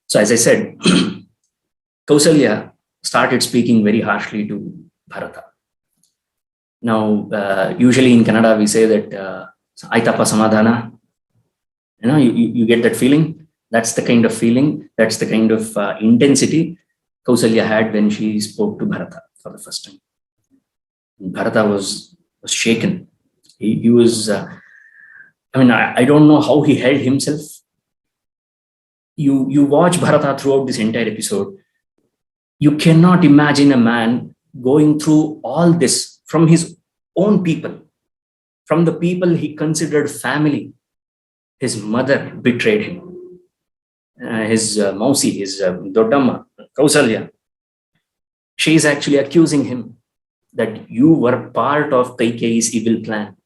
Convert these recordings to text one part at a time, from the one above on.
So as I said, Kausalya started speaking very harshly to Bharata. Now, usually in Kannada, we say that Aitapa Samadhana. You get that feeling. That's the kind of feeling, that's the kind of intensity Kausalya had when she spoke to Bharata for the first time. Bharata was shaken. He was, I don't know how he held himself. You watch Bharata throughout this entire episode. You cannot imagine a man going through all this from his own people, from the people he considered family. His mother betrayed him. His Mausi, his Dodamma, Kausalya, she is actually accusing him that you were part of Kaikeyi's evil plan.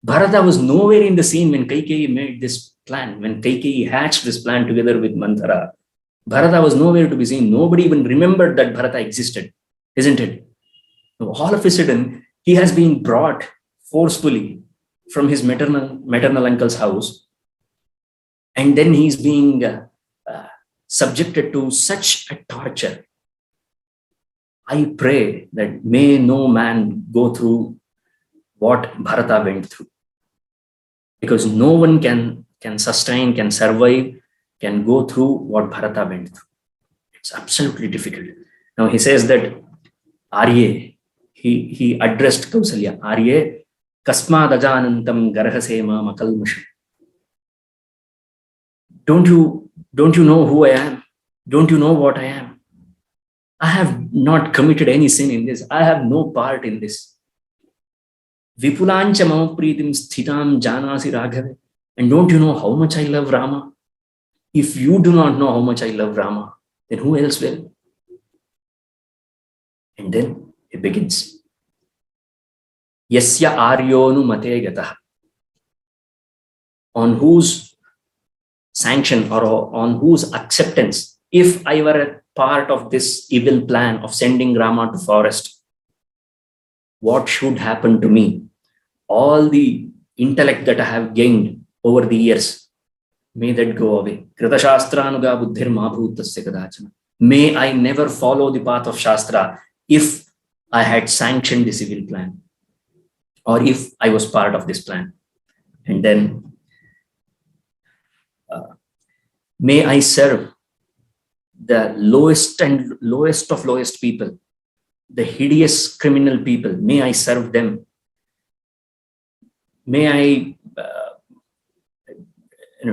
Bharata was nowhere in the scene when Kaikeyi made this plan, when Kaikeyi hatched this plan together with Manthara. Bharata was nowhere to be seen. Nobody even remembered that Bharata existed, isn't it? All of a sudden, he has been brought forcefully from his maternal uncle's house, and then he's being subjected to such a torture. I pray that may no man go through what Bharata went through, because no one can sustain, can survive, can go through what Bharata went through. It's absolutely difficult. Now he says that Arye, he addressed Kausalya, Arye, Kasmad ajanantam garhasema makalmasham. Don't you know who I am? Don't you know what I am? I have not committed any sin in this. I have no part in this. Vipulancha mamapritim sthitam janasi raghave. And don't you know how much I love Rama? If you do not know how much I love Rama, then who else will? And then he begins. Yasya aryonu mate gatah. On whose sanction or on whose acceptance, if I were a part of this evil plan of sending Rama to forest, what should happen to me? All the intellect that I have gained over the years, may that go away. Kritashastra buddhir mabhutasya kadachana. May I never follow the path of Shastra if I had sanctioned this evil plan, or if I was part of this plan. And then may I serve the lowest of lowest people, the hideous criminal people. May I serve them. May I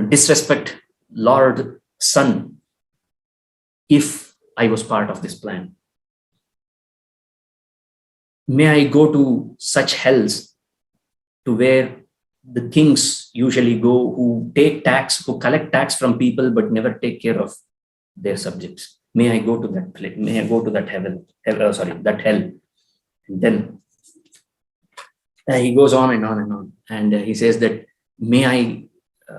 disrespect Lord Sun if I was part of this plan. May I go to such hells to where the kings usually go, who take tax, who collect tax from people but never take care of their subjects. May I go to that place. May I go to that that hell. And then he goes on and on and on. And he says that may I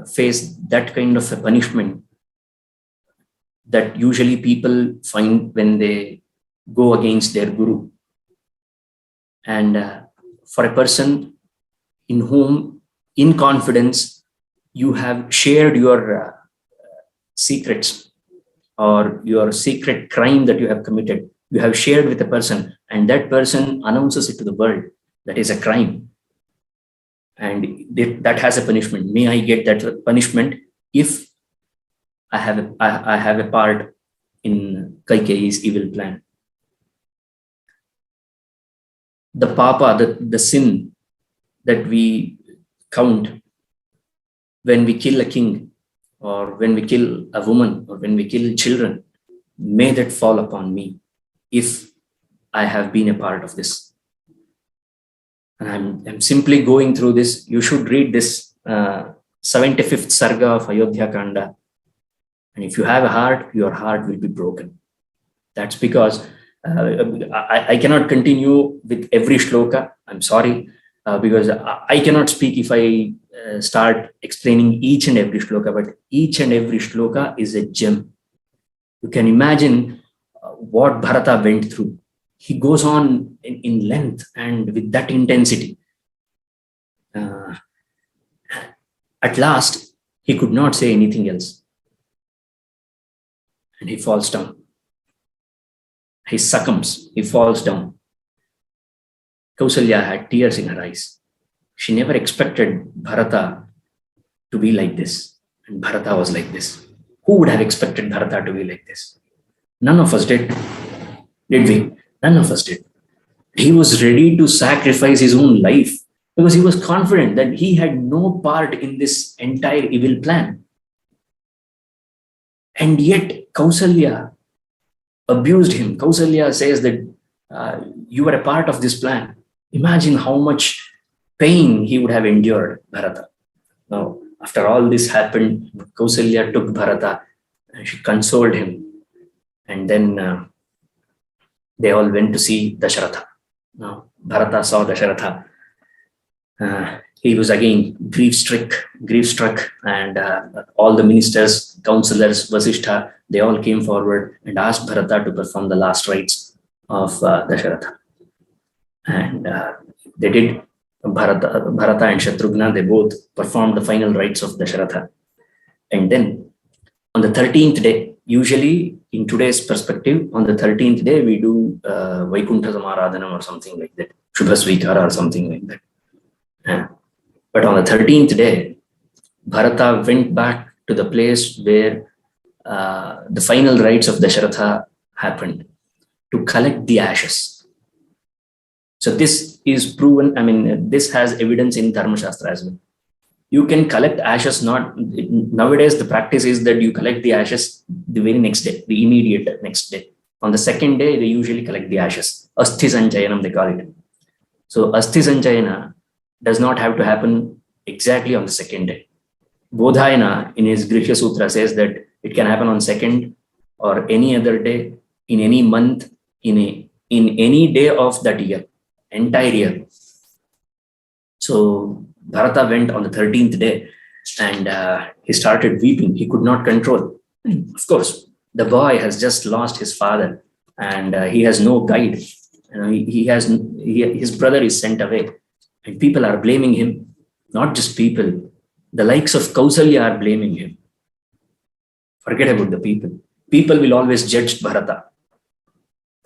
face that kind of a punishment that usually people find when they go against their guru. And for a person in whom, in confidence, you have shared your secrets or your secret crime that you have committed, you have shared with a person, and that person announces it to the world, that is a crime. And that has a punishment. May I get that punishment if I have a part in Kaikeyi's evil plan. The papa, the sin that we count when we kill a king, or when we kill a woman, or when we kill children, may that fall upon me if I have been a part of this. And I'm simply going through this. You should read this 75th Sarga of Ayodhya Kanda. And if you have a heart, your heart will be broken. That's because I cannot continue with every shloka. I'm sorry, because I cannot speak if I start explaining each and every shloka, but each and every shloka is a gem. You can imagine what Bharata went through. He goes on in length and with that intensity. At last, he could not say anything else. and he falls down. He succumbs, he falls down. Kausalya had tears in her eyes. She never expected Bharata to be like this. And Bharata was like this. Who would have expected Bharata to be like this? None of us did. Did we? None of us did. He was ready to sacrifice his own life because he was confident that he had no part in this entire evil plan. And yet Kausalya abused him. Kausalya says that you were a part of this plan. Imagine how much pain he would have endured, Bharata. Now, after all this happened, Kausalya took Bharata and she consoled him. And then they all went to see Daśaratha. Now, Bharata saw Daśaratha. He was again grief-struck, and all the ministers, counselors, Vasishtha, they all came forward and asked Bharata to perform the last rites of Daśaratha. And they did. Bharata and Shatrughna, they both performed the final rites of Daśaratha. And then on the 13th day, usually in today's perspective, on the 13th day, we do Vaikuntha Samaradhanam or something like that, Shubha Svikara or something like that. But on the 13th day, Bharata went back to the place where the final rites of Daśaratha happened to collect the ashes. So this is proven, this has evidence in Dharma Shastra as well. You can collect ashes, nowadays the practice is that you collect the ashes the very next day, the immediate next day. On the second day, they usually collect the ashes. Asthi Sanchayanam, they call it. So Asthi Sanchayana does not have to happen exactly on the second day. Bodhayana in his Grihya Sutra says that it can happen on second or any other day, in any month, in any day of that year, entire year. So Bharata went on the 13th day and he started weeping. He could not control. Of course, the boy has just lost his father and he has no guide. His brother is sent away and people are blaming him. Not just people, the likes of Kausalya are blaming him. Forget about the people. People will always judge Bharata.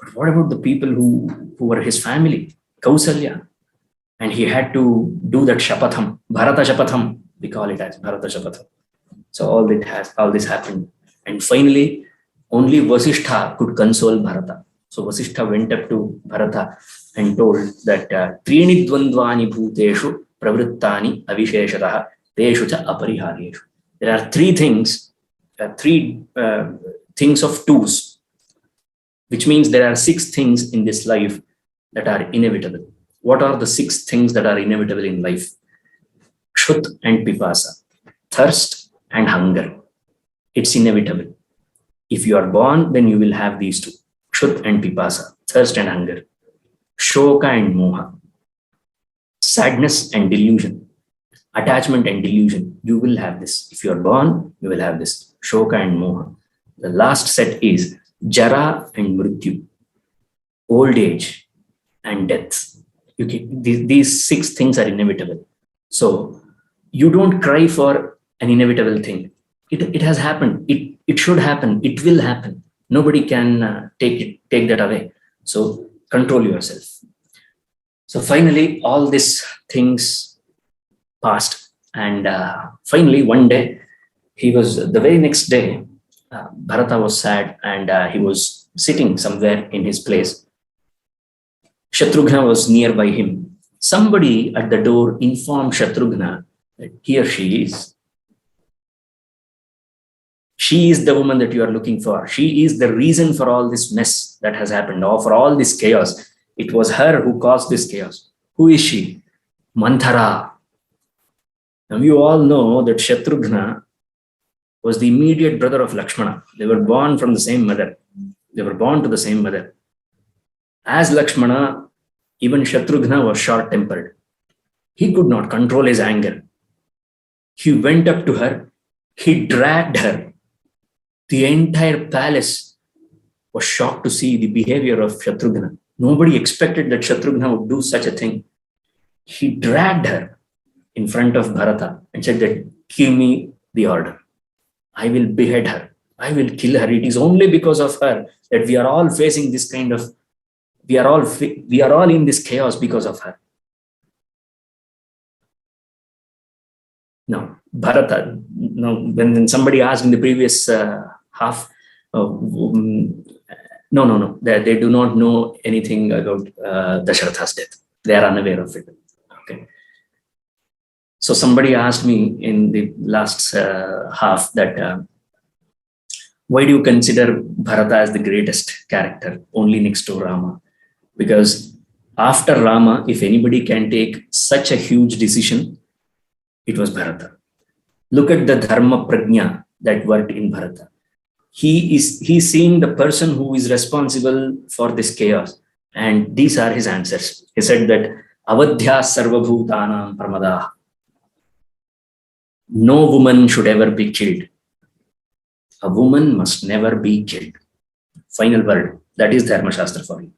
But what about the people who were his family? Kausalya. And he had to do that Shapatham, Bharata Shapatham, we call it as Bharata Shapatham. So all this happened. And finally, only Vasishtha could console Bharata. So Vasishtha went up to Bharata and told that Trini Dvandvani Bhuteshu Pravrittani Avisheshataha Teshu Cha Apariharyeshu. There are three things of twos, which means there are 6 things in this life that are inevitable. What are the 6 things that are inevitable in life? Kshut and Pipasa, thirst and hunger. It's inevitable. If you are born, then you will have these 2. Kshut and Pipasa, thirst and hunger. Shoka and Moha, sadness and delusion. Attachment and delusion. You will have this. If you are born, you will have this. Shoka and Moha. The last set is Jara and Mrityu, old age and death. These 6 things are inevitable. So you don't cry for an inevitable thing. It has happened. It should happen. It will happen. Nobody can take that away. So control yourself. So finally, all these things passed. And finally, one day, the very next day, Bharata was sad and he was sitting somewhere in his place. Shatrughna was nearby him. Somebody at the door informed Shatrughna that here she is. She is the woman that you are looking for. She is the reason for all this mess that has happened, or for all this chaos. It was her who caused this chaos. Who is she? Manthara. Now you all know that Shatrughna was the immediate brother of Lakshmana. They were born from the same mother. They were born to the same mother. As Lakshmana, even Shatrughna was short-tempered. He could not control his anger. He went up to her. He dragged her. The entire palace was shocked to see the behavior of Shatrughna. Nobody expected that Shatrughna would do such a thing. He dragged her in front of Bharata and said that, give me the order. I will behead her. I will kill her. It is only because of her that we are all facing this kind of, we are all in this chaos because of her. No, Bharata, no, when somebody asked in the previous half, no, they do not know anything about Daśaratha's death. They are unaware of it. Okay. So somebody asked me in the last half that why do you consider Bharata as the greatest character, only next to Rama? Because after Rama, if anybody can take such a huge decision, it was Bharata. Look at the dharma prajna that worked in Bharata. He's seeing the person who is responsible for this chaos, and these are his answers. He said that avadhya sarvabhutanam pramada. No woman should ever be killed. A woman must never be killed. Final word. That is Dharma Shastra for you.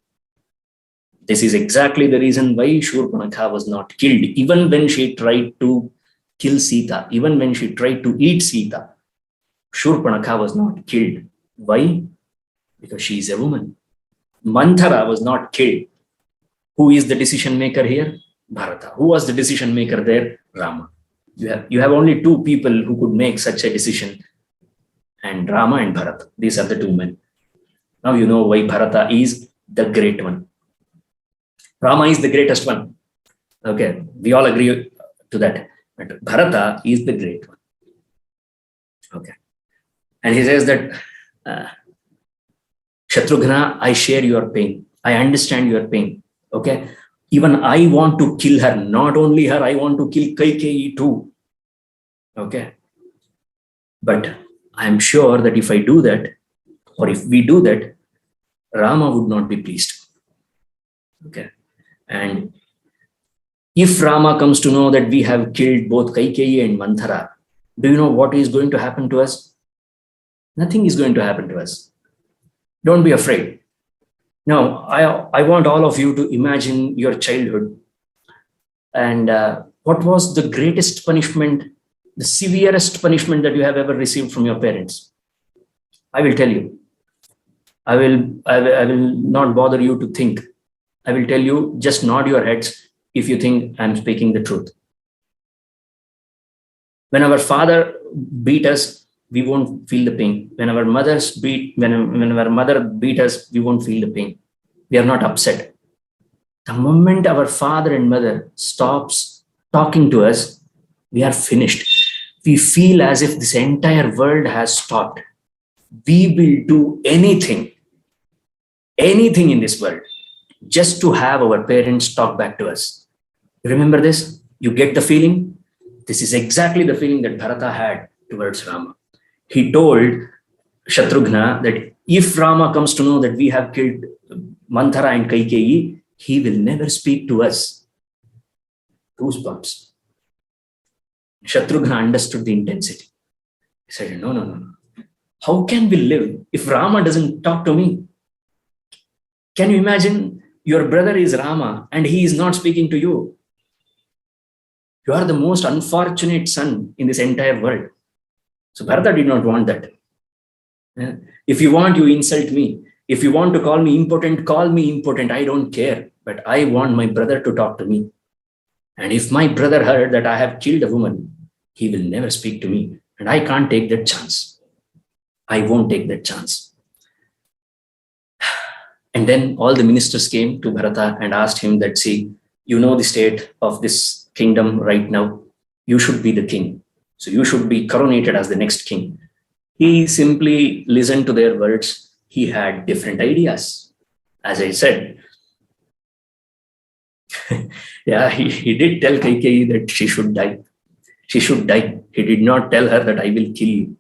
This is exactly the reason why Shurpanakha was not killed, even when she tried to kill Sita, even when she tried to eat Sita. Shurpanakha was not killed. Why? Because she is a woman. Manthara was not killed. Who is the decision maker here? Bharata. Who was the decision maker there? Rama. You have only two people who could make such a decision, and Rama and Bharata. These are the two men. Now you know why Bharata is the great one. Rama is the greatest one. Okay, we all agree to that. But Bharata is the great one. Okay. And he says that, Shatrughna, I share your pain. I understand your pain. Okay. Even I want to kill her. Not only her, I want to kill Kaikeyi too. Okay. But I'm sure that if I do that, or if we do that, Rama would not be pleased. Okay. And if Rama comes to know that we have killed both Kaikeyi and Manthara, do you know what is going to happen to us? Nothing is going to happen to us. Don't be afraid. Now, I want all of you to imagine your childhood. And what was the greatest punishment, the severest punishment that you have ever received from your parents? I will tell you. I will not bother you to think. I will tell you, just nod your heads if you think I'm speaking the truth. When our father beat us, we won't feel the pain. When our mother beat us, we won't feel the pain. We are not upset. The moment our father and mother stops talking to us, we are finished. We feel as if this entire world has stopped. We will do anything in this world, just to have our parents talk back to us. Remember this? You get the feeling? This is exactly the feeling that Bharata had towards Rama. He told Shatrughna that if Rama comes to know that we have killed Manthara and Kaikeyi, he will never speak to us. Goosebumps. Shatrughna understood the intensity. He said, no. How can we live if Rama doesn't talk to me? Can you imagine your brother is Rama and he is not speaking to you? You are the most unfortunate son in this entire world. So Bharata did not want that. If you want, you insult me. If you want to call me impotent, call me impotent. I don't care. But I want my brother to talk to me. And if my brother heard that I have killed a woman, he will never speak to me. And I can't take that chance. I won't take that chance. And then all the ministers came to Bharata and asked him that, see, you know the state of this kingdom right now. You should be the king. So you should be coronated as the next king. He simply listened to their words. He had different ideas. As I said, yeah, he did tell Kaikeyi that she should die. She should die. He did not tell her that I will kill you.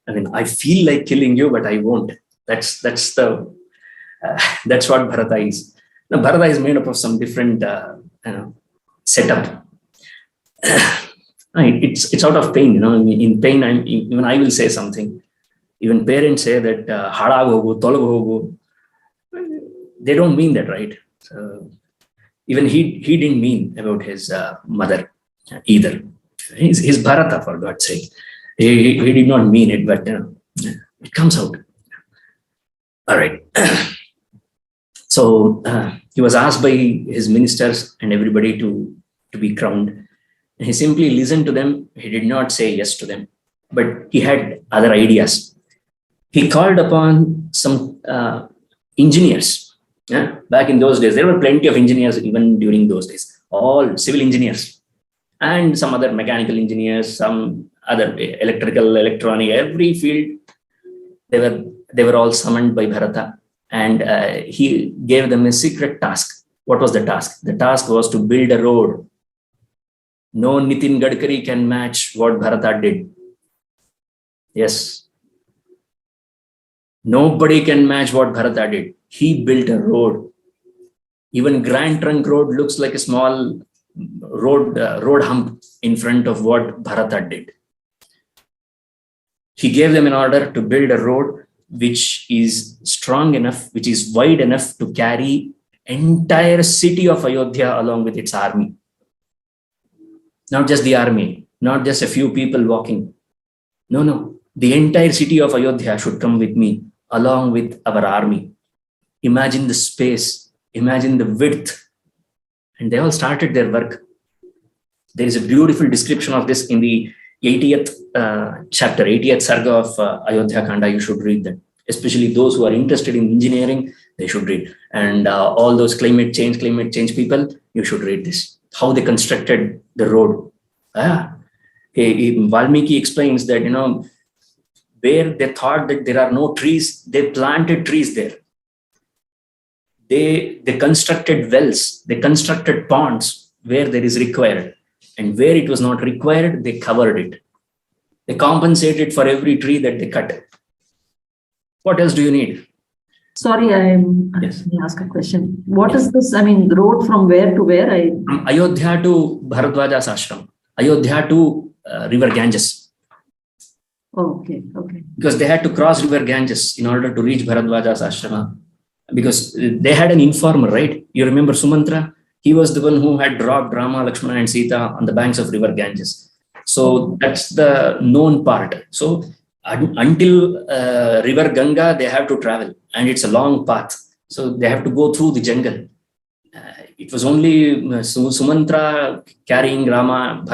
I mean, I feel like killing you, but I won't. That's what Bharata is. Now, Bharata is made up of some different setup. It's out of pain, In pain, even I will say something. Even parents say that halag hogu, tolog hogu. They don't mean that, right? So even he didn't mean about his mother either. He's Bharata, for God's sake. He did not mean it, but It comes out. All right. So he was asked by his ministers and everybody to be crowned. And he simply listened to them. He did not say yes to them, but he had other ideas. He called upon some engineers. Yeah? Back in those days, there were plenty of engineers even during those days, all civil engineers and some other mechanical engineers, some other electrical, electronic, every field. They were all summoned by Bharata, and he gave them a secret task. What was the task? The task was to build a road. No Nitin Gadkari can match what Bharata did. Yes. Nobody can match what Bharata did. He built a road. Even Grand Trunk Road looks like a small road hump in front of what Bharata did. He gave them an order to build a road which is strong enough, which is wide enough to carry entire city of Ayodhya along with its army. Not just the army, not just a few people walking. No. The entire city of Ayodhya should come with me along with our army. Imagine the space, imagine the width. And they all started their work. There is a beautiful description of this in the 80th chapter, 80th Sarga of Ayodhya Kanda. You should read that. Especially those who are interested in engineering, they should read. And all those climate change people, you should read this. How they constructed the road. Valmiki explains that, where they thought that there are no trees, they planted trees there. They constructed wells, they constructed ponds where there is required. And where it was not required, they covered it. They compensated for every tree that they cut. What else do you need? Sorry, Yes. let me ask a question. What is this? I mean, road from where to where? From Ayodhya to Bharadwaja's ashram. Ayodhya to river Ganges. Oh, okay. Because they had to cross river Ganges in order to reach Bharadwaja's ashrama. Because they had an informer, right? You remember Sumatra? He was the one who had dropped Rama, Lakshmana and Sita on the banks of river Ganges. So that's the known part. So until river Ganga, they have to travel, and it's a long path. So they have to go through the jungle. It was only Sumatra carrying Rama,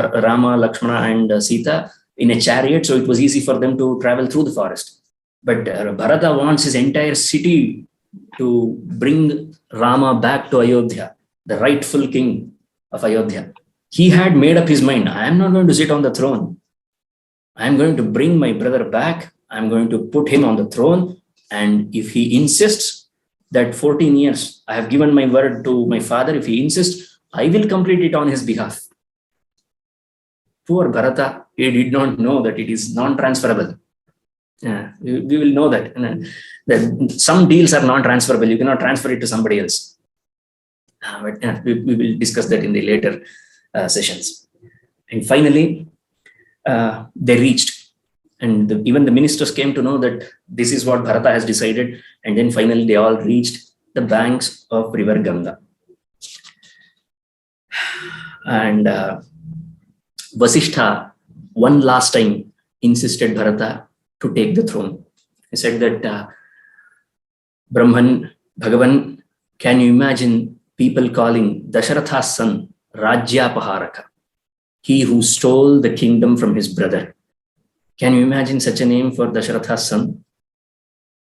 Lakshmana and Sita in a chariot, so it was easy for them to travel through the forest. But Bharata wants his entire city to bring Rama back to Ayodhya, the rightful king of Ayodhya. He had made up his mind, I am not going to sit on the throne. I am going to bring my brother back. I am going to put him on the throne. And if he insists that 14 years, I have given my word to my father, if he insists, I will complete it on his behalf. Poor Bharata, he did not know that it is non-transferable. We will know that some deals are non-transferable. You cannot transfer it to somebody else. But we will discuss that in the later sessions. And finally, they reached. And even the ministers came to know that this is what Bharata has decided. And then finally, they all reached the banks of river Ganga. And Vasishtha, one last time, insisted Bharata to take the throne. He said that, Brahman, Bhagavan, can you imagine people calling Daśaratha's son Rajyapaharaka, he who stole the kingdom from his brother? Can you imagine such a name for Daśaratha's son?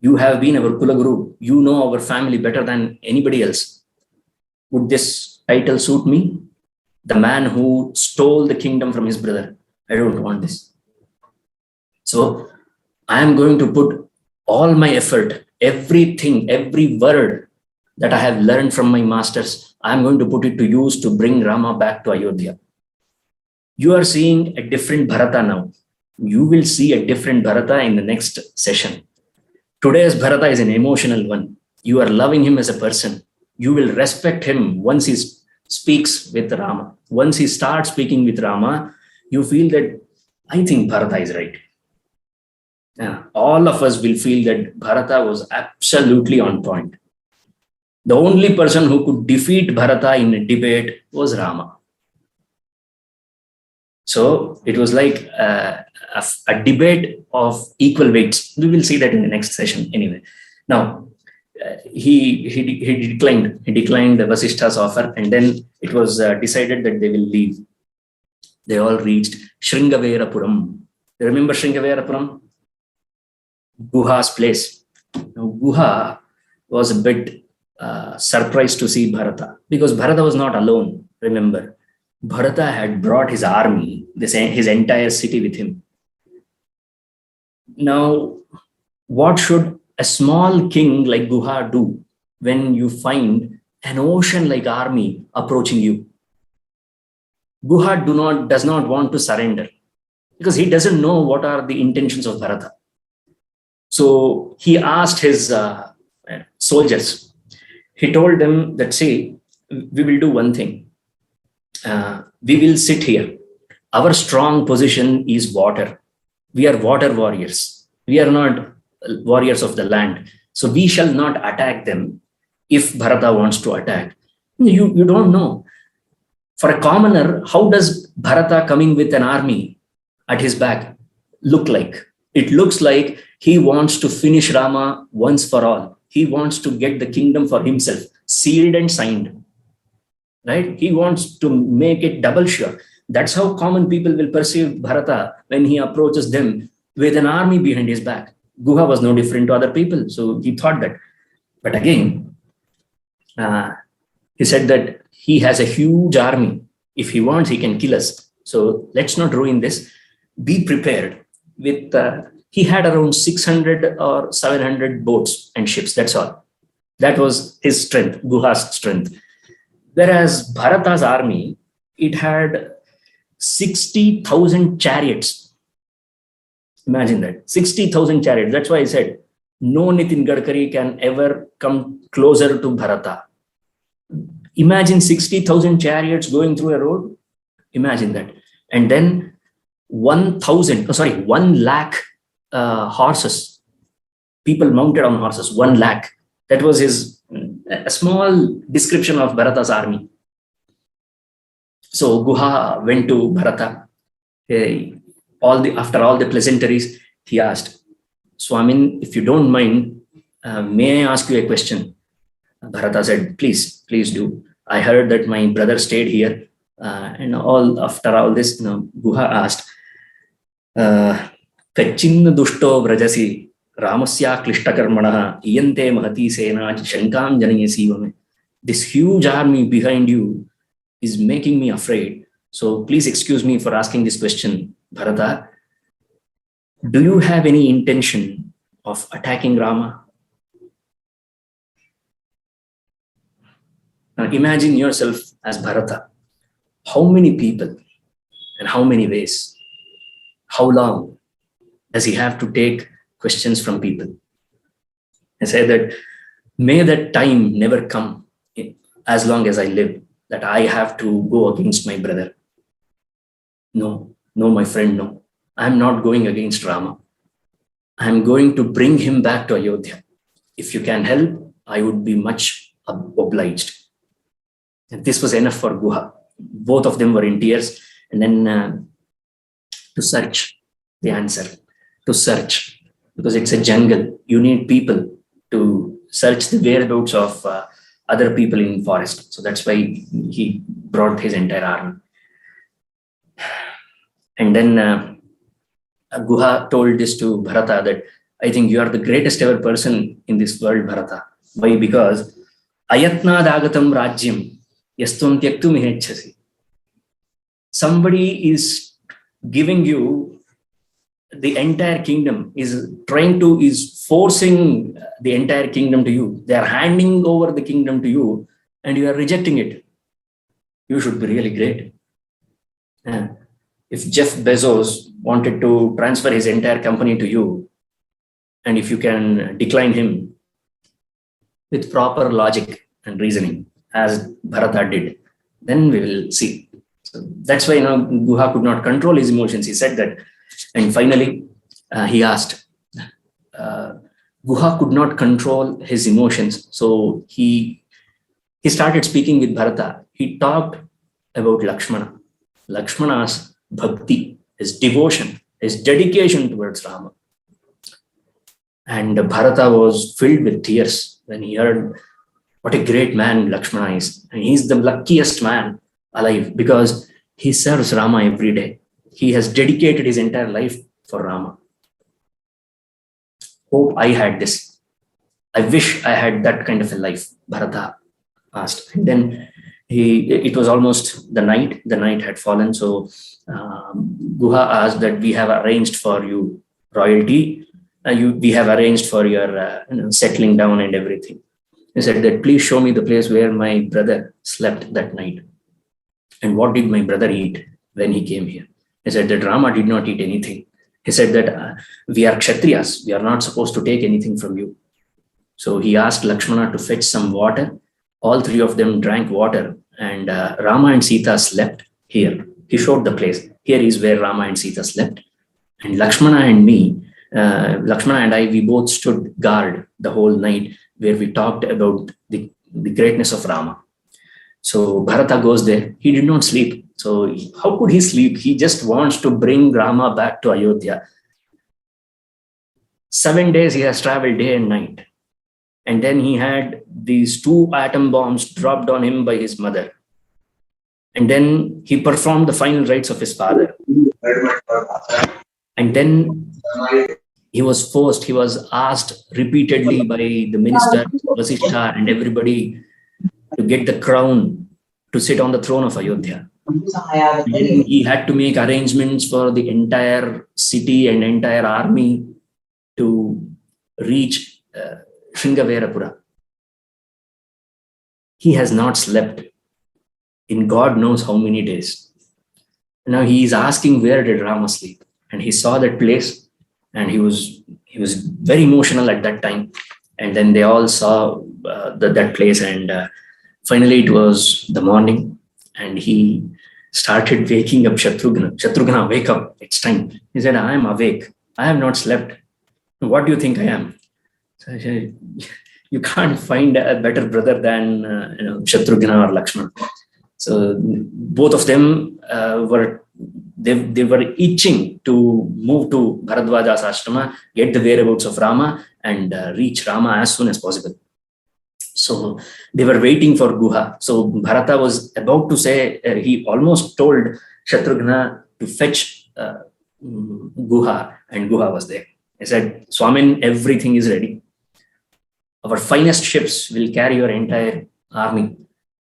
You have been our Kulaguru. You know our family better than anybody else. Would this title suit me? The man who stole the kingdom from his brother. I don't want this. So I am going to put all my effort, everything, every word that I have learned from my masters, I am going to put it to use to bring Rama back to Ayodhya. You are seeing a different Bharata now. You will see a different Bharata in the next session. Today's Bharata is an emotional one. You are loving him as a person. You will respect him once he speaks with Rama. Once he starts speaking with Rama, you feel that, I think Bharata is right. All of us will feel that Bharata was absolutely on point. The only person who could defeat Bharata in a debate was Rama. So it was like a debate of equal weights. We will see that in the next session anyway. Now, he declined Vasishta's offer, and then it was decided that they will leave. They all reached Shringaverapuram. You remember Shringaverapuram? Guha's place. Now, Guha was a bit surprised to see Bharata, because Bharata was not alone. Remember, Bharata had brought his army, his entire city with him. Now, what should a small king like Guha do when you find an ocean-like army approaching you? Guha does not want to surrender, because he doesn't know what are the intentions of Bharata. So he asked his soldiers. He told them that, say, we will do one thing. We will sit here. Our strong position is water. We are water warriors. We are not warriors of the land. So we shall not attack them if Bharata wants to attack. You don't know. For a commoner, how does Bharata coming with an army at his back look like? It looks like he wants to finish Rama once for all. He wants to get the kingdom for himself, sealed and signed. Right? He wants to make it double sure. That's how common people will perceive Bharata when he approaches them with an army behind his back. Guha was no different to other people, so he thought that. But again, he said that he has a huge army. If he wants, he can kill us. So let's not ruin this. Be prepared. With he had around 600 or 700 boats and ships. That's all. That was his strength, Guha's strength. Whereas Bharata's army, it had 60,000 chariots. Imagine that, 60,000 chariots. That's why I said, no Nitin Gadkari can ever come closer to Bharata. Imagine 60,000 chariots going through a road. Imagine that. And then 1 lakh horses, people mounted on horses, 1 lakh. That was a small description of Bharata's army. So Guha went to Bharata. After all the pleasantries, he asked, Swamin, if you don't mind, may I ask you a question? Bharata said, please do. I heard that my brother stayed here. And after all this, Guha asked, Kachin dushto vrajasi Ramasya klishtakarmanaha iyante mahati sena shankam janayasi. This huge army behind you is making me afraid. So please excuse me for asking this question, Bharata. Do you have any intention of attacking Rama? Now imagine yourself as Bharata. How many people and how many ways? How long does he have to take questions from people? I say that, may that time never come as long as I live, that I have to go against my brother. No, my friend, no. I'm not going against Rama. I'm going to bring him back to Ayodhya. If you can help, I would be much obliged. And this was enough for Guha. Both of them were in tears. And then to search the answer, to search, because it's a jungle. You need people to search the whereabouts of other people in forest. So that's why he brought his entire army. And then Guha told this to Bharata that, I think you are the greatest ever person in this world, Bharata. Why? Because ayatna dagatam rajyam yastum tyaktum ihechasi. Somebody is giving you the entire kingdom, is forcing the entire kingdom to you. They are handing over the kingdom to you and you are rejecting it. You should be really great. If Jeff Bezos wanted to transfer his entire company to you, and if you can decline him with proper logic and reasoning, as Bharata did, then we will see. So that's why Guha could not control his emotions. He said that. And finally, he asked, Guha could not control his emotions. So he started speaking with Bharata. He talked about Lakshmana. Lakshmana's bhakti, his devotion, his dedication towards Rama. And Bharata was filled with tears when he heard what a great man Lakshmana is. And he's the luckiest man alive because he serves Rama every day. He has dedicated his entire life for Rama. Hope I had this. I wish I had that kind of a life, Bharata asked. And then it was almost the night had fallen. So Guha asked that we have arranged for you royalty. We have arranged for your settling down and everything. He said that please show me the place where my brother slept that night. And what did my brother eat when he came here? He said that Rama did not eat anything. He said that we are Kshatriyas. We are not supposed to take anything from you. So he asked Lakshmana to fetch some water. All three of them drank water. And Rama and Sita slept here. He showed the place. Here is where Rama and Sita slept. And Lakshmana and I, we both stood guard the whole night where we talked about the greatness of Rama. So Bharata goes there. He did not sleep. So how could he sleep? He just wants to bring Rama back to Ayodhya. 7 days he has traveled day and night. And then he had these 2 atom bombs dropped on him by his mother. And then he performed the final rites of his father. And then he was asked repeatedly by the minister, Vasishtha, and everybody to get the crown to sit on the throne of Ayodhya. And then he had to make arrangements for the entire city and entire army to reach Shringaverapura. He has not slept in God knows how many days. Now he is asking, where did Rama sleep? And he saw that place, and he was very emotional at that time. And then they all saw that place, and finally it was the morning, and he started waking up Shatrughna. Shatrughna, wake up, it's time. He said, I am awake. I have not slept. What do you think I am? So I said, you can't find a better brother than Shatrughna or Lakshmana. So both of them were itching to move to Bharadwaja's ashrama, get the whereabouts of Rama, and reach Rama as soon as possible. So they were waiting for Guha. So Bharata was about to say, he almost told Shatrughna to fetch Guha, and Guha was there. He said, Swamin, everything is ready. Our finest ships will carry your entire army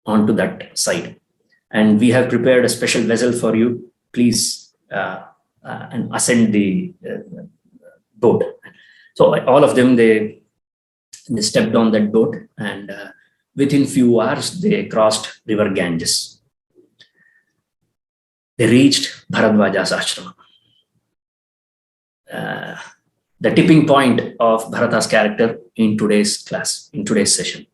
onto that side. And we have prepared a special vessel for you. Please and ascend the boat. So all of them, they stepped on that boat, and within few hours, they crossed river Ganges. They reached Bharadwaja's ashrama. The tipping point of Bharata's character in today's class, in today's session.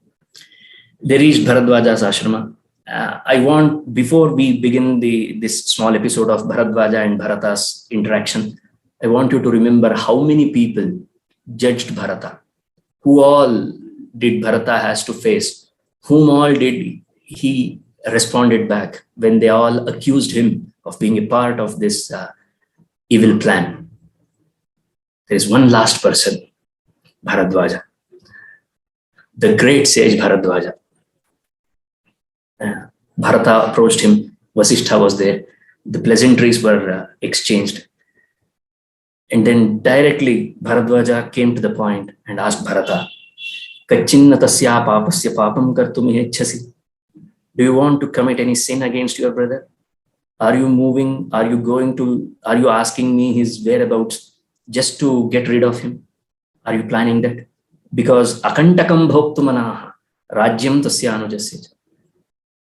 They reached Bharadwaja's ashrama. I want, before we begin this small episode of Bharadwaja and Bharata's interaction, I want you to remember how many people judged Bharata. Who all did Bharata has to face? Whom all did he responded back when they all accused him of being a part of this evil plan? There is one last person, Bharadwaja, the great sage Bharadwaja. Bharata approached him. Vasishtha was there. The pleasantries were exchanged. And then directly Bharadwaja came to the point and asked Bharata, Kachinna tasya papasya papam kartum ihechhasi. Do you want to commit any sin against your brother? Are you moving? Are you asking me his whereabouts just to get rid of him? Are you planning that? Because akantakam bhoktumanaha rajyam tasya anujasya.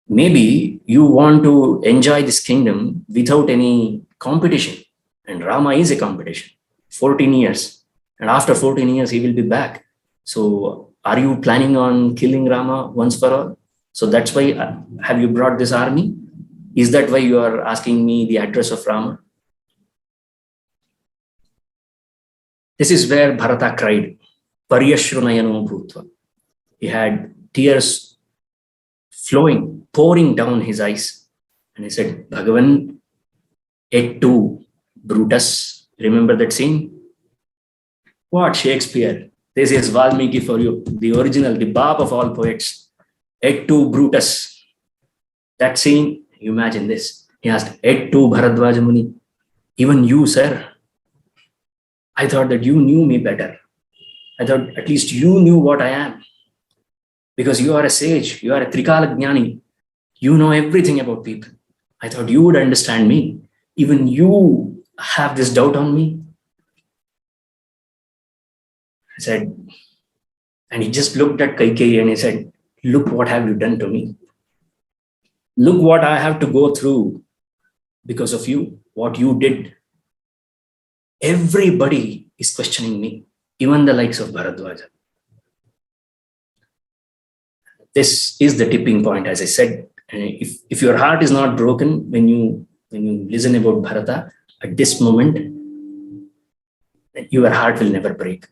Maybe you want to enjoy this kingdom without any competition. And Rama is a competition. 14 years. And after 14 years, he will be back. So are you planning on killing Rama once for all? So that's why, have you brought this army? Is that why you are asking me the address of Rama? This is where Bharata cried. Paryashrunayano bhutva. He had tears flowing, pouring down his eyes. And he said, Bhagavan, Et tu, Brutus. Remember that scene? What Shakespeare? This is Valmiki for you, the original, the Bab of all poets. Et tu, Brutus. That scene, you imagine this. He asked, Et tu, Bharadwaja Muni. Even you, sir. I thought that you knew me better. I thought at least you knew what I am. Because you are a sage, you are a Trikala Jnani. You know everything about people. I thought you would understand me. Even you have this doubt on me. I said, and he just looked at Kaikeyi and he said, look what have you done to me. Look what I have to go through because of you, what you did. Everybody is questioning me, even the likes of Bharadwaja. This is the tipping point, as I said. If your heart is not broken when you listen about Bharata, at this moment, your heart will never break.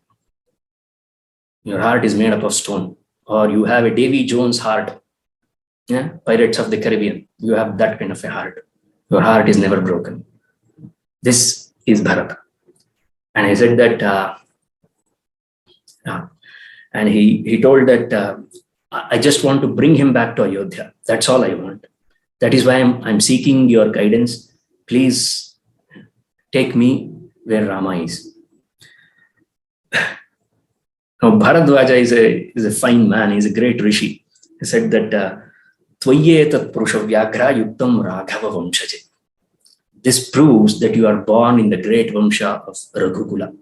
Your heart is made up of stone, or you have a Davy Jones heart. Yeah, Pirates of the Caribbean. You have that kind of a heart. Your heart is never broken. This is Bharata. And I said that, and he told that I just want to bring him back to Ayodhya. That's all I want. That is why I'm seeking your guidance. Please take me where Rama is. Now, Bharadwaja is a fine man. He's a great rishi. He said that Tvayetat Purushavyāghra yuktam Raghava Vamshaje. This proves that you are born in the great Vamsha of Raghukula.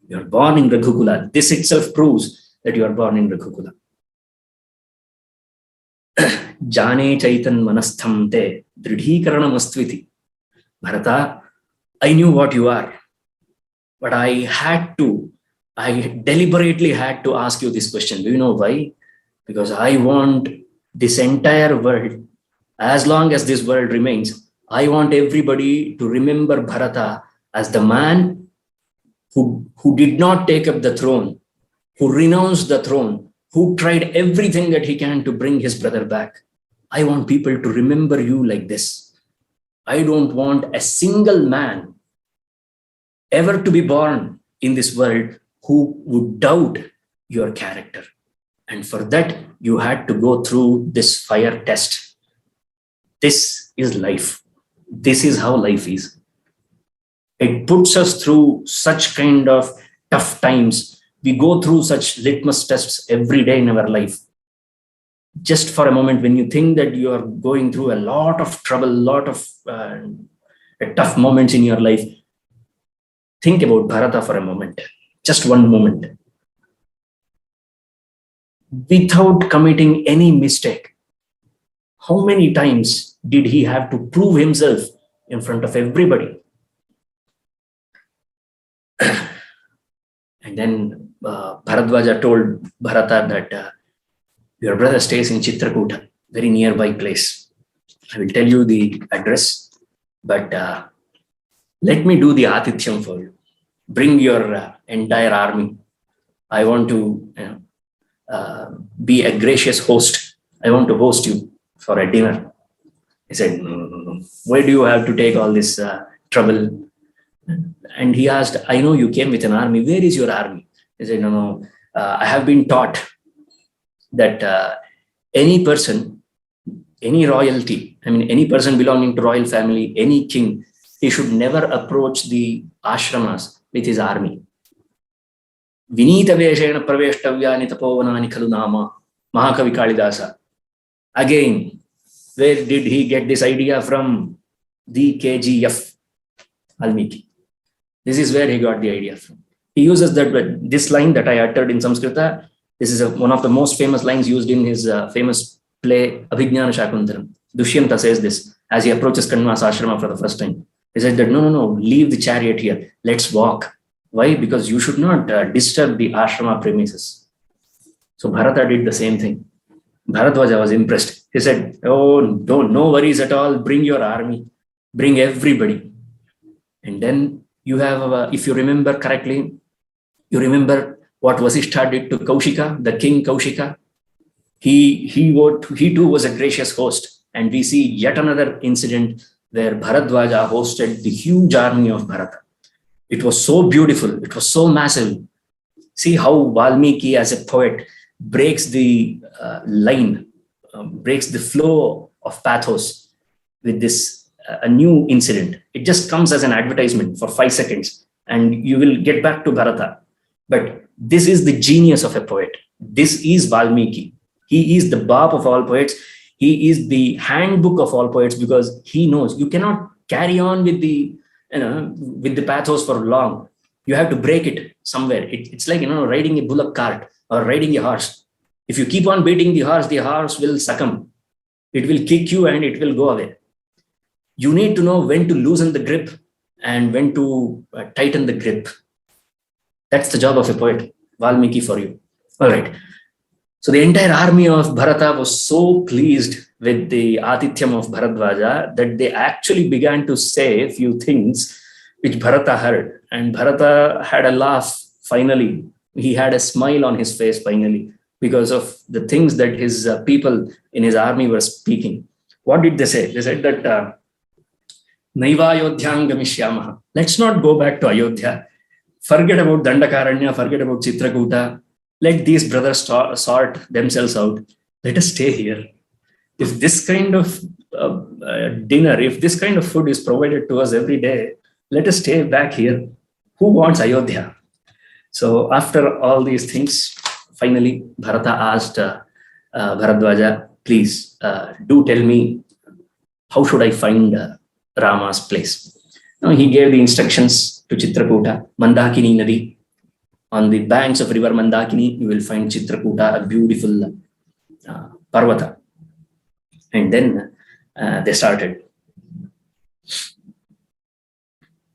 You are born in Raghukula. This itself proves that you are born in Raghukula. Jane Chaitan Manastham te Dridhikaranam Astviti. Bharata, I knew what you are, but I deliberately had to ask you this question. Do you know why? Because I want this entire world, as long as this world remains, I want everybody to remember Bharata as the man who did not take up the throne, who renounced the throne, who tried everything that he can to bring his brother back. I want people to remember you like this. I don't want a single man ever to be born in this world who would doubt your character. And for that, you had to go through this fire test. This is life. This is how life is. It puts us through such kind of tough times. We go through such litmus tests every day in our life. Just for a moment, when you think that you are going through a lot of trouble, a lot of tough moments in your life, think about Bharata for a moment. Just one moment. Without committing any mistake, how many times did he have to prove himself in front of everybody? And then Bharadwaja told Bharata that your brother stays in Chitrakuta, very nearby place. I will tell you the address, but let me do the Atithyam for you. Bring your entire army. I want to be a gracious host. I want to host you for a dinner. He said, no. Why do you have to take all this trouble? And he asked, I know you came with an army. Where is your army? He said, no. I have been taught that any person, any royalty, any person belonging to royal family, any king, he should never approach the ashramas with his army. Vinita Veshena Praveshtavyani Tapovanani Khalu Nama, Mahakavi Kalidasa. Again, where did he get this idea from? The KGF, Valmiki. This is where he got the idea from. He uses this line that I uttered in Sanskrita. This is one of the most famous lines used in his famous play Abhijnana Shakuntalam. Dushyanta says this as he approaches Kanva's ashrama for the first time. He said that, no, leave the chariot here. Let's walk. Why? Because you should not disturb the ashrama premises. So Bharata did the same thing. Bharadwaja was impressed. He said, oh, no worries at all. Bring your army. Bring everybody. And then you have, if you remember correctly, you remember what Vasishtha did to Kaushika, the king Kaushika. He too was a gracious host. And we see yet another incident where Bharadwaja hosted the huge army of Bharata. It was so beautiful. It was so massive. See how Valmiki, as a poet, breaks the line, breaks the flow of pathos with this a new incident. It just comes as an advertisement for 5 seconds, and you will get back to Bharata. But this is the genius of a poet. This is Valmiki. He is the Bap of all poets. He is the handbook of all poets, because he knows you cannot carry on with the pathos for long. You have to break it somewhere. It's like riding a bullock cart or riding a horse. If you keep on beating the horse will succumb. It will kick you and it will go away. You need to know when to loosen the grip and when to tighten the grip. That's the job of a poet. Valmiki for you. All right. So the entire army of Bharata was so pleased with the Atithyam of Bharadwaja that they actually began to say a few things which Bharata heard. And Bharata had a laugh finally. He had a smile on his face finally because of the things that his people in his army were speaking. What did they say? They said that Naiva Ayodhyam Gamishyamaha. Let's not go back to Ayodhya. Forget about Dandakaranya, forget about Chitrakuta. Let these brothers sort themselves out. Let us stay here. If this kind of dinner, if this kind of food is provided to us every day, let us stay back here. Who wants Ayodhya? So after all these things, finally, Bharata asked Bharadwaja, please do tell me, how should I find Rama's place? Now he gave the instructions to Chitrakuta, Mandakini Nadi. On the banks of river Mandakini, you will find Chitrakuta, a beautiful Parvata. And then they started.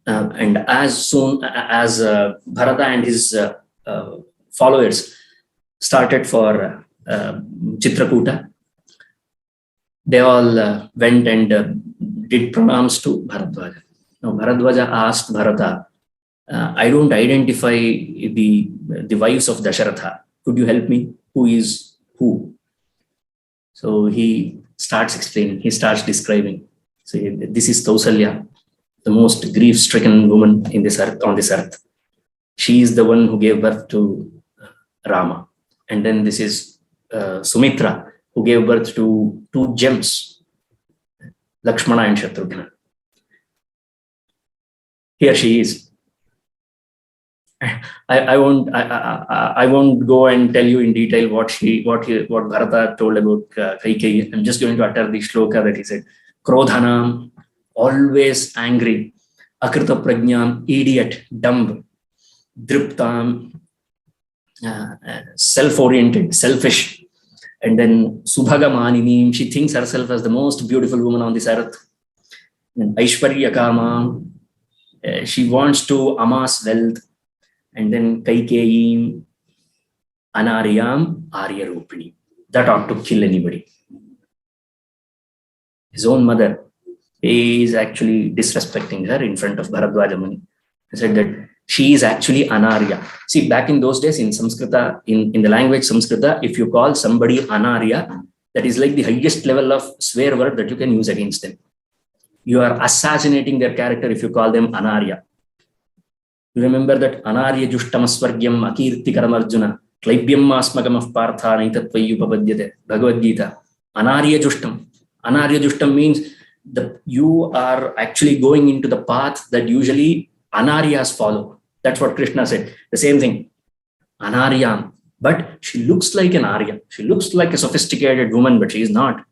And as soon as Bharata and his followers started for Chitrakuta, they all went and did pranams to Bharadwaja. Now Bharadwaja asked Bharata, I don't identify the wives of Daśaratha. Could you help me? Who is who? So he starts explaining, he starts describing. So this is Kausalya, the most grief-stricken woman in this earth, on this earth. She is the one who gave birth to Rama. And then this is Sumitra, who gave birth to 2 gems, Lakshmana and Shatrughna. Here she is. I won't go and tell you in detail what Bharata told about Kaikeyi. I'm just going to utter the shloka that he said. Krodhanam, always angry. Akrita prajnam, idiot, dumb. Driptam, self-oriented, selfish. And then Subhagamaninim, she thinks herself as the most beautiful woman on this earth. And Aishwarya Kama, she wants to amass wealth. And then Kaikeyi, Anaryam, Arya Rupini. That ought to kill anybody. His own mother, he is actually disrespecting her in front of Bharadwaja Muni. He said that she is actually Anarya. See, back in those days in Samskrita, in the language Samskrita, if you call somebody Anarya, that is like the highest level of swear word that you can use against them. You are assassinating their character if you call them Anarya. You remember that Anarya Jushtam Asvargyam Akirtikaram Arjuna Klaibyam Asmagam of Partha Naitatvayupapadyate Bhagavad Gita. Anarya Jushtam. Anarya Jushtam means that you are actually going into the path that usually Anaryas follow. That's what Krishna said. The same thing. Anaryam. But she looks like an Arya. She looks like a sophisticated woman, but she is not.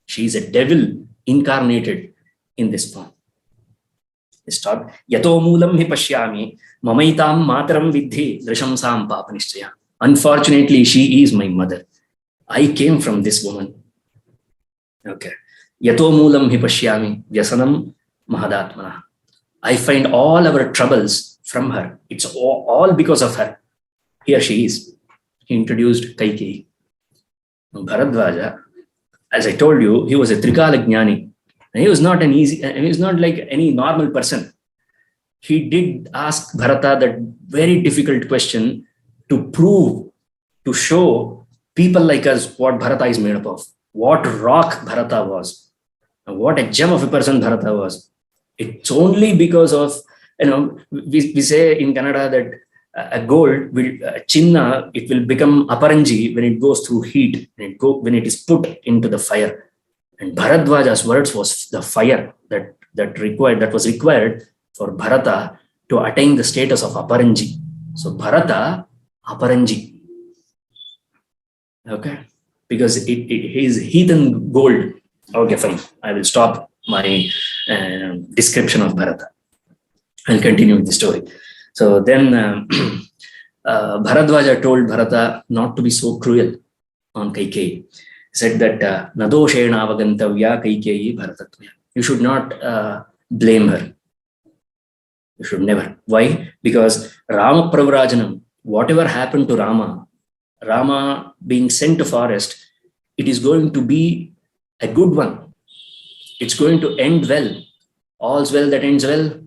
She is a devil incarnated in this form. Stop. Yato moolam hi pashyami, mamaitam mataram vidhi, drishamsam papanishchaya. Unfortunately, she is my mother. I came from this woman. Okay. Yato moolam hi pashyami, vyasanam mahadatmana. I find all our troubles from her. It's all because of her. Here she is. He introduced Kaikeyi. Bharadwaja, as I told you, he was a Trikala Jnani. He was not like any normal person. He did ask Bharata that very difficult question to prove, to show people like us what Bharata is made up of, what rock Bharata was. What a gem of a person Bharata was. It's only because of, we say in Kannada that a gold will, chinna, it will become aparanji when it goes through heat, when it is put into the fire. And Bharadwaja's words was the fire that was required for Bharata to attain the status of aparanji. So Bharata, aparanji. Okay, because he is heathen gold. Okay, fine. I will stop my description of Bharata. I'll continue with the story. So then Bharadwaja told Bharata not to be so cruel on Kaikeyi. He said that Nadoshena avagantavya Kaikeyi Bharatatva. You should not blame her. You should never. Why? Because Rama Pravrajanam, whatever happened to Rama being sent to forest, it is going to be a good one. It's going to end well. All's well that ends well.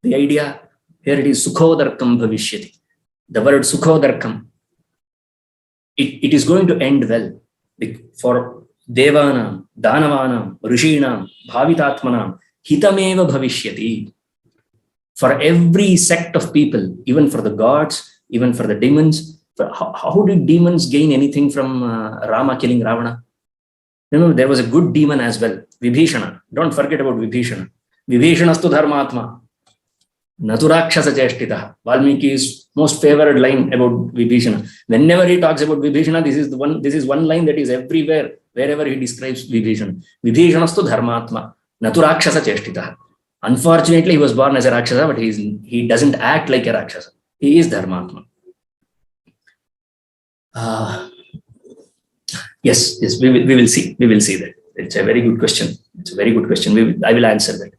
The idea here, it is Sukhodarkam Bhavishyati. The word Sukhodarkam. It is going to end well. For Devanam, Danavanam, Rishinam, Bhavitatmanam, Hitameva Bhavishyati. For every sect of people, even for the gods, even for the demons. How did demons gain anything from Rama killing Ravana? Remember, there was a good demon as well, Vibhishana. Don't forget about Vibhishana. Vibhishanastu dharmatma. Naturakshasa cheshtitah. Valmiki's most favored line about Vibhishana. Whenever he talks about Vibhishana, this is one line that is everywhere, wherever he describes Vibhishana. Vibhishanastu dharmatma. Naturakshasa cheshtitah. Unfortunately, he was born as a Rakshasa, but he doesn't act like a Rakshasa. He is dharmatma. Yes, we will see. We will see that. It's a very good question. It's a very good question. I will answer that.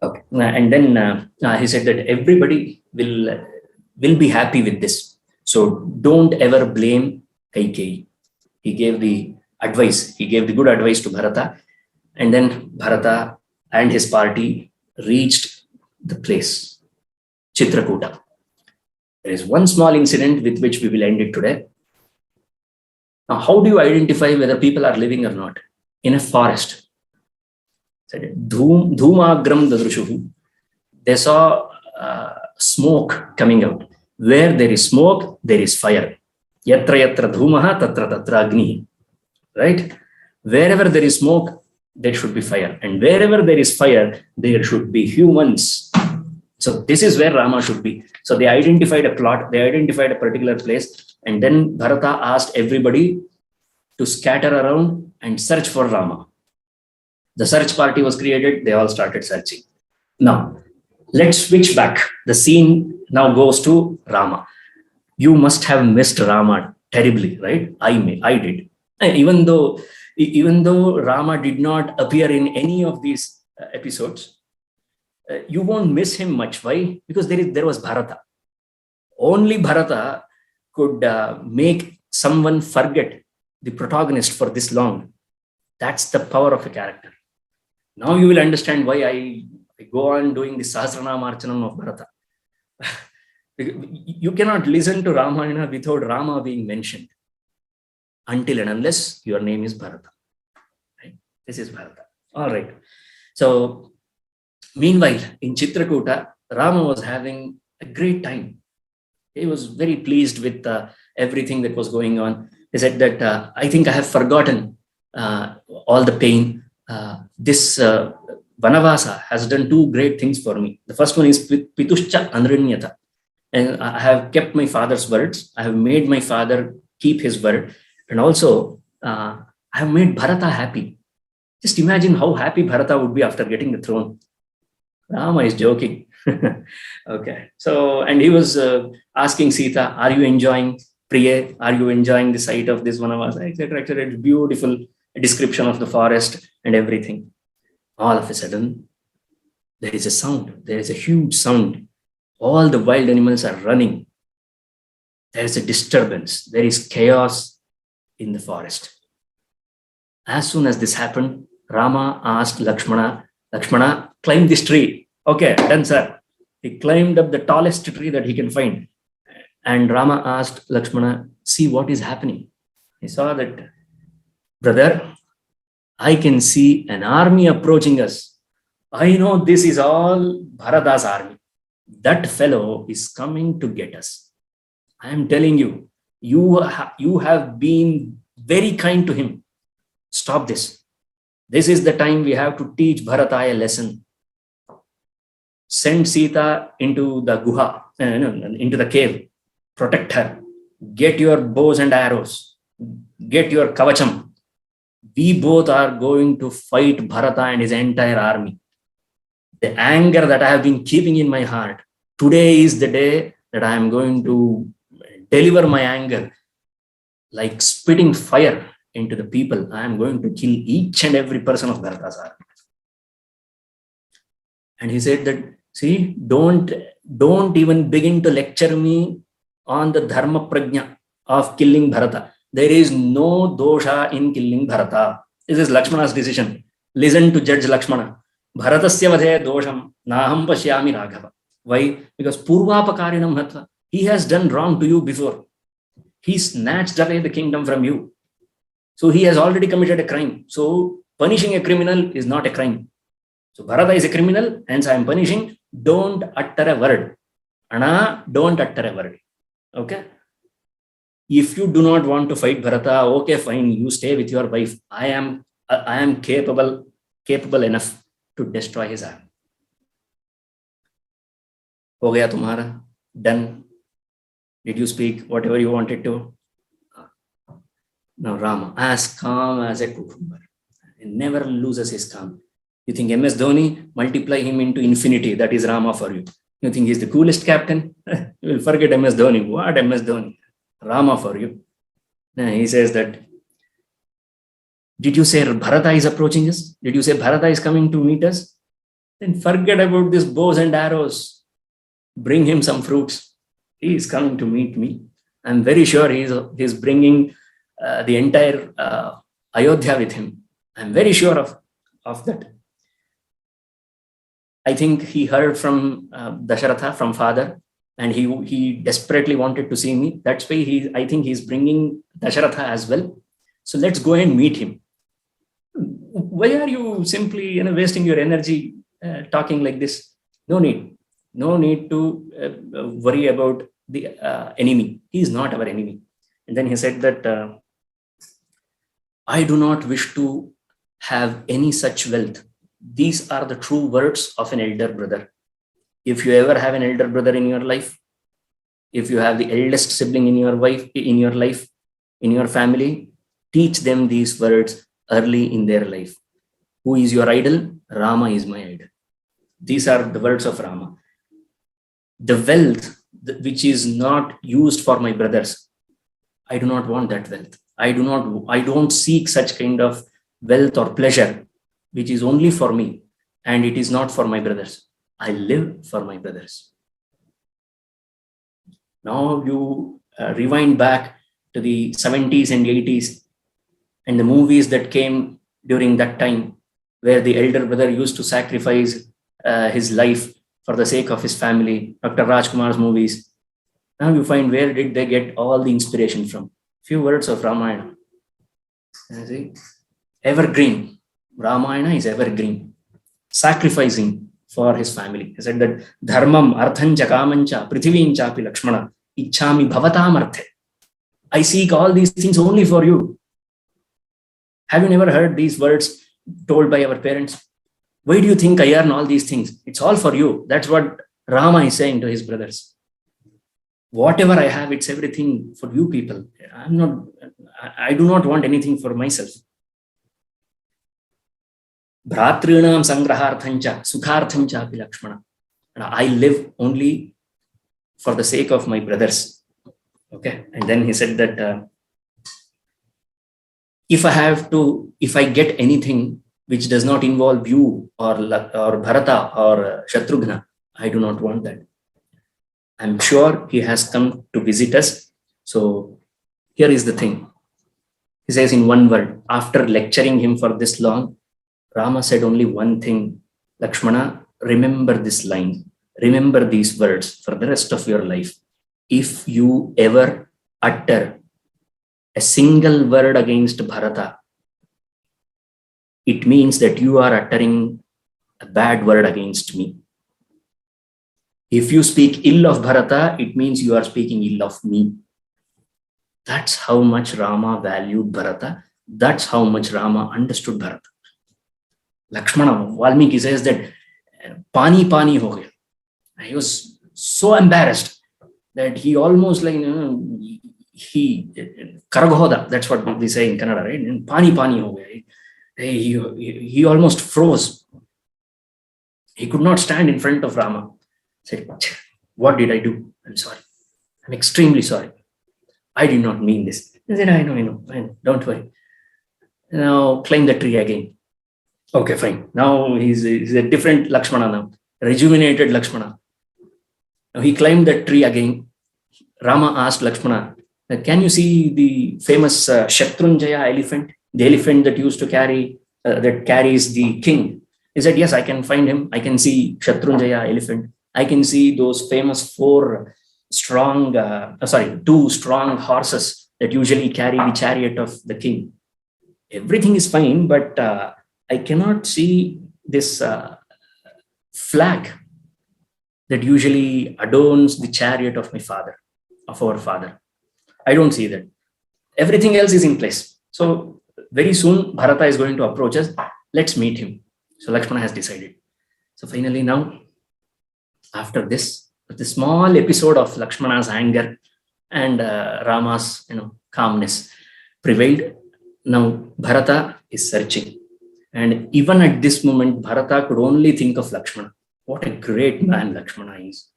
Okay. And then he said that everybody will be happy with this. So don't ever blame Kaikeyi. He gave the advice. He gave the good advice to Bharata. And then Bharata and his party reached the place, Chitrakuta. There is one small incident with which we will end it today. Now, how do you identify whether people are living or not? In a forest. Dhumagram dadrushuhu. They saw smoke coming out. Where there is smoke, there is fire. Yatra yatra dhumaha tatra tatra agni. Right? Wherever there is smoke, there should be fire. And wherever there is fire, there should be humans. So this is where Rama should be. So they identified a plot, they identified a particular place, and then Bharata asked everybody to scatter around and search for Rama. The search party was created, they all started searching. Now, let's switch back. The scene now goes to Rama. You must have missed Rama terribly, right? I did. And even though Rama did not appear in any of these episodes, you won't miss him much. Why? Because there was Bharata. Only Bharata could make someone forget the protagonist for this long. That's the power of a character. Now you will understand why I go on doing the Sahasranama Archanam of Bharata. You cannot listen to Ramayana without Rama being mentioned until and unless your name is Bharata. Right? This is Bharata. All right. So, meanwhile, in Chitrakuta, Rama was having a great time. He was very pleased with everything that was going on. He said that, I think I have forgotten all the pain. This Vanavasa has done two great things for me. The first one is Pitushcha Anranyata. And I have kept my father's words. I have made my father keep his word. And also, I have made Bharata happy. Just imagine how happy Bharata would be after getting the throne. Rama is joking. Okay. So, and he was asking Sita, are you enjoying Priya? Are you enjoying the sight of this Vanavasa? Etc. etc. It's beautiful description of the forest and everything. All of a sudden, there is a sound. There is a huge sound. All the wild animals are running. There is a disturbance. There is chaos in the forest. As soon as this happened, Rama asked Lakshmana, Lakshmana, climb this tree. Okay, done, sir. He climbed up the tallest tree that he can find. And Rama asked Lakshmana, see what is happening. He saw that, brother, I can see an army approaching us. I know this is all Bharata's army. That fellow is coming to get us. I am telling you, you have been very kind to him. Stop this. This is the time we have to teach Bharata a lesson. Send Sita into the guha, into the cave. Protect her. Get your bows and arrows. Get your kavacham. We both are going to fight Bharata and his entire army. The anger that I have been keeping in my heart, today is the day that I am going to deliver my anger like spitting fire into the people. I am going to kill each and every person of Bharata's army. And he said that, see, don't even begin to lecture me on the dharma prajna of killing Bharata. There is no dosha in killing Bharata. This is Lakshmana's decision. Listen to Judge Lakshmana. Bharatasya vadhe dosham naham pashyami Raghava. Why? Because purvapakarinam hatva. He has done wrong to you before. He snatched away the kingdom from you. So he has already committed a crime. So punishing a criminal is not a crime. So Bharata is a criminal, hence I am punishing. Don't utter a word. Ana, don't utter a word. Okay? If you do not want to fight Bharata, okay, fine, you stay with your wife. I am capable enough to destroy his army. Ho gaya tumhara? Done. Did you speak whatever you wanted to? Now Rama, as calm as a cucumber, never loses his calm. You think MS Dhoni, multiply him into infinity, that is Rama for you. You think he's the coolest captain? You will forget MS Dhoni. What MS Dhoni? Rama for you. He says that, did you say Bharata is approaching us? Did you say Bharata is coming to meet us? Then forget about this bows and arrows. Bring him some fruits. He is coming to meet me. I'm very sure he's bringing the entire Ayodhya with him. I'm very sure of that. I think he heard from Daśaratha, from father, and he desperately wanted to see me. That's why I think he's bringing Daśaratha as well. So let's go and meet him. Why are you simply wasting your energy talking like this? No need to worry about the enemy. He is not our enemy. And then he said that I do not wish to have any such wealth. These are the true words of an elder brother. If you ever have an elder brother in your life, if you have the eldest sibling in your life, in your family, teach them these words early in their life. Who is your idol? Rama is my idol. These are the words of Rama. The wealth which is not used for my brothers, I do not want that wealth. I don't seek such kind of wealth or pleasure which is only for me, and it is not for my brothers. I live for my brothers. Now you rewind back to the 70s and 80s and the movies that came during that time, where the elder brother used to sacrifice his life for the sake of his family. Dr. Rajkumar's movies. Now you find, where did they get all the inspiration from? Few words of Ramayana. See? Evergreen. Ramayana is evergreen. Sacrificing for his family. He said that dharmam arthancha kamancha prithivin api lakshmana ichchami bhavatam arthe. I seek all these things only for you. Have you never heard these words told by our parents? Why do you think I earn all these things? It's all for you. That's what Rama is saying to his brothers. Whatever I have, it's everything for you people. I do not want anything for myself. Bhratrinam sangraharthancha sukharthancha api lakshmana. I live only for the sake of my brothers. Okay. And then he said that if I get anything which does not involve you or Bharata or Shatrughna, I do not want that. I'm sure he has come to visit us. So here is the thing. He says in one word, after lecturing him for this long, Rama said only one thing. Lakshmana, remember this line. Remember these words for the rest of your life. If you ever utter a single word against Bharata, it means that you are uttering a bad word against me. If you speak ill of Bharata, it means you are speaking ill of me. That's how much Rama valued Bharata. That's how much Rama understood Bharata. Lakshmana, Valmiki says that pani pani ho gaya. He was so embarrassed that he almost he karaghoda. That's what we say in Kannada, right? And pani pani ho gaya. He almost froze. He could not stand in front of Rama. Said, what did I do? I'm sorry. I'm extremely sorry. I did not mean this. He said, I know, fine, don't worry. Now climb the tree again. Okay, fine. Now he's a different Lakshmana now, rejuvenated Lakshmana. Now he climbed the tree again. Rama asked Lakshmana, can you see the famous Shatrunjaya elephant, the elephant that used to that carries the king? He said, yes, I can find him. I can see Shatrunjaya elephant. I can see those famous two strong horses that usually carry the chariot of the king. Everything is fine, but I cannot see this flag that usually adorns the chariot of our father. I don't see that. Everything else is in place. So very soon, Bharata is going to approach us. Let's meet him. So Lakshmana has decided. So finally now, after this, the small episode of Lakshmana's anger and Rama's calmness prevailed. Now Bharata is searching. And even at this moment, Bharata could only think of Lakshmana. What a great man Lakshmana is.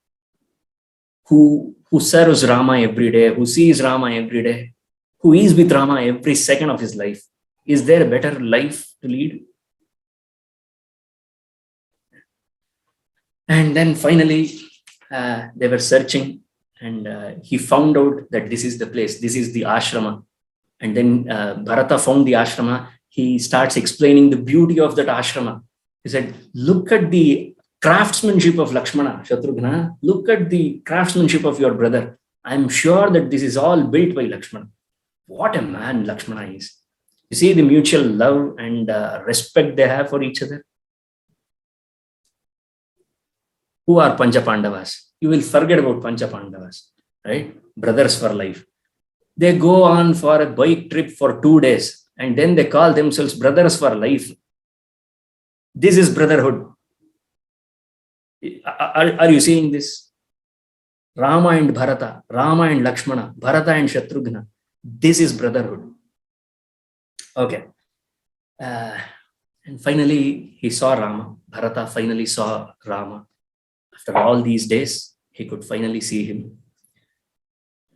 Who serves Rama every day, who sees Rama every day, who is with Rama every second of his life. Is there a better life to lead? And then finally, they were searching, and he found out that this is the place, this is the ashrama. And then Bharata found the ashrama. He starts explaining the beauty of that ashrama. He said, look at the craftsmanship of Lakshmana, Shatrughna. Look at the craftsmanship of your brother. I'm sure that this is all built by Lakshmana. What a man Lakshmana is. You see the mutual love and respect they have for each other. Who are Pancha Pandavas? You will forget about Pancha Pandavas, right? Brothers for life. They go on for a bike trip for 2 days and then they call themselves brothers for life. This is brotherhood. Are you seeing this? Rama and Bharata, Rama and Lakshmana, Bharata and Shatrughna. This is brotherhood. Okay. And finally, he saw Rama. Bharata finally saw Rama. After all these days, he could finally see him.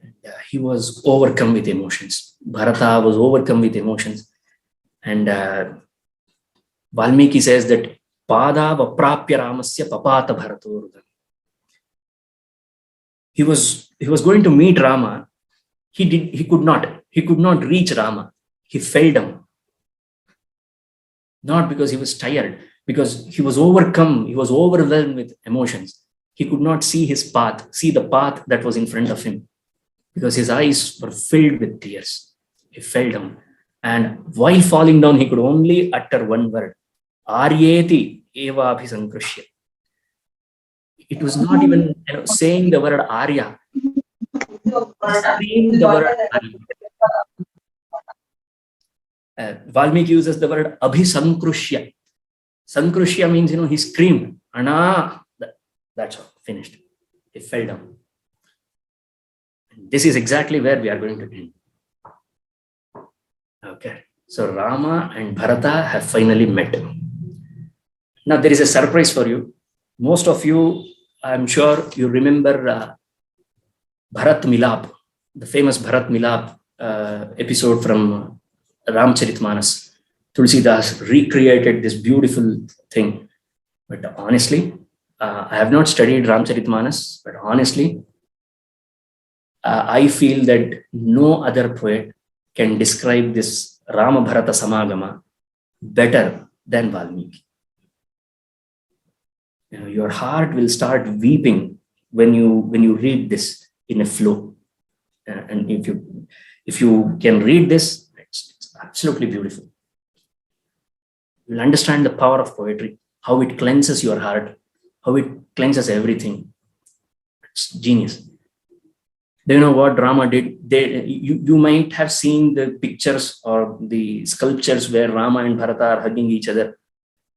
And, he was overcome with emotions. Bharata was overcome with emotions. And Valmiki says that Pada vaprapya Ramasya papata Bharatorudam. He was going to meet Rama. He could not reach Rama. He fell down. Not because he was tired, because he was overcome, he was overwhelmed with emotions. He could not see the path that was in front of him, because his eyes were filled with tears. He fell down. And while falling down, he could only utter one word, Aryeti eva abhisankrushya. It was not even saying the word Arya. Saying the word Arya. Valmiki uses the word abhisankrushya. Sankrushya means, he screamed. Ana, that's all, finished. He fell down. This is exactly where we are going to end. Okay. So Rama and Bharata have finally met. Now there is a surprise for you. Most of you, I'm sure you remember Bharat Milap, the famous Bharat Milap episode from Ramcharitmanas. Tulsidas recreated this beautiful thing. But honestly, I have not studied Ramcharitmanas, but honestly, I feel that no other poet can describe this Rama Bharata Samagama better than Valmiki. Your heart will start weeping when you read this in a flow. And if you can read this, it's absolutely beautiful. You'll understand the power of poetry, how it cleanses your heart, how it cleanses everything. It's genius. Do you know what Rama did? You might have seen the pictures or the sculptures where Rama and Bharata are hugging each other.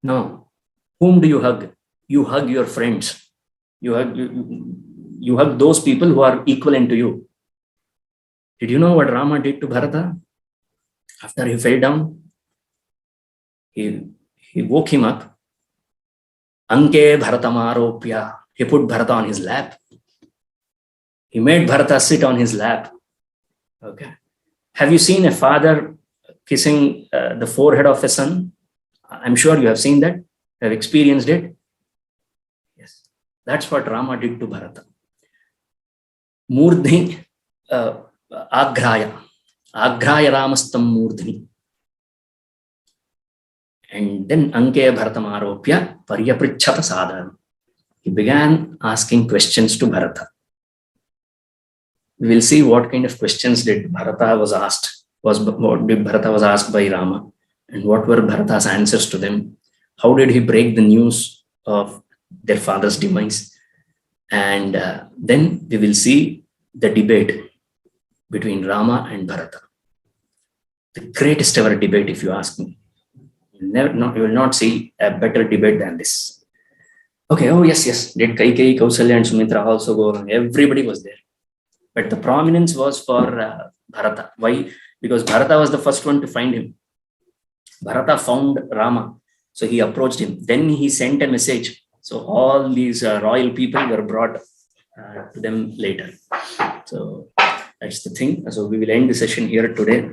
No. Whom do you hug? You hug your friends. You hug those people who are equivalent to you. Did you know what Rama did to Bharata? After he fell down, he woke him up. Anke Bharatamaropya. He put Bharata on his lap. He made Bharata sit on his lap. Okay. Have you seen a father kissing the forehead of a son? I'm sure you have seen that. You have experienced it. Yes. That's what Rama did to Bharata. Murdhi Agraya. Agraya Ramastam Murdhi. And then Anke Bharatamaropya Paryaprichhata Sadhanam. He began asking questions to Bharata. We will see what kind of questions did Bharata was asked. What did Bharata was asked by Rama, and what were Bharata's answers to them? How did he break the news of their father's demise? And then we will see the debate between Rama and Bharata. The greatest ever debate, if you ask me. You will not see a better debate than this. Okay, oh yes. Did Kaikeyi, Kausalya and Sumitra also go along? Everybody was there. But the prominence was for Bharata. Why? Because Bharata was the first one to find him. Bharata found Rama. So he approached him. Then he sent a message. So all these royal people were brought to them later. So that's the thing. So we will end the session here today.